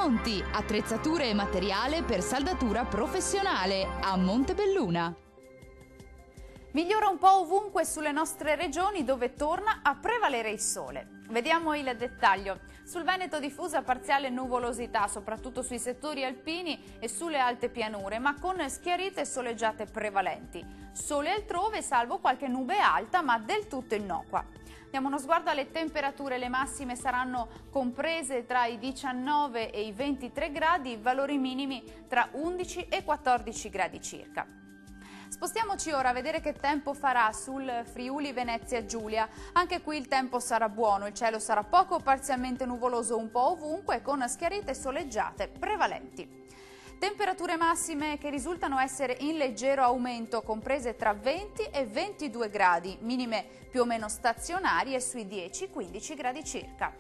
Tremonti, attrezzature e materiale per saldatura professionale a Montebelluna. Migliora un po' ovunque sulle nostre regioni dove torna a prevalere il sole. Vediamo il dettaglio. Sul Veneto diffusa parziale nuvolosità, soprattutto sui settori alpini e sulle alte pianure, ma con schiarite e soleggiate prevalenti. Sole altrove, salvo qualche nube alta, ma del tutto innocua. Diamo uno sguardo alle temperature, le massime saranno comprese tra i 19 e i 23 gradi, i valori minimi tra 11 e 14 gradi circa. Spostiamoci ora a vedere che tempo farà sul Friuli Venezia Giulia. Anche qui il tempo sarà buono, il cielo sarà poco o parzialmente nuvoloso un po' ovunque con schiarite soleggiate prevalenti. Temperature massime che risultano essere in leggero aumento, comprese tra 20 e 22 gradi, minime più o meno stazionarie sui 10-15 gradi circa.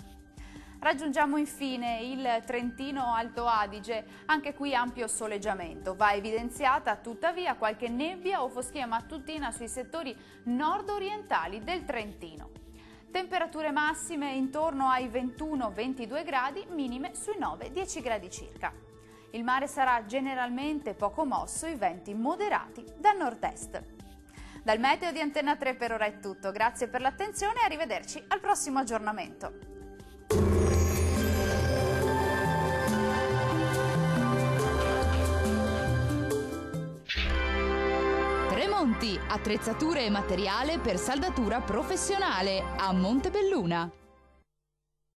Raggiungiamo infine il Trentino Alto Adige, anche qui ampio soleggiamento. Va evidenziata tuttavia qualche nebbia o foschia mattutina sui settori nord-orientali del Trentino. Temperature massime intorno ai 21-22 gradi, minime sui 9-10 gradi circa. Il mare sarà generalmente poco mosso, i venti moderati da nord-est. Dal meteo di Antenna 3 per ora è tutto, grazie per l'attenzione e arrivederci al prossimo aggiornamento. Tremonti, attrezzature e materiale per saldatura professionale a Montebelluna.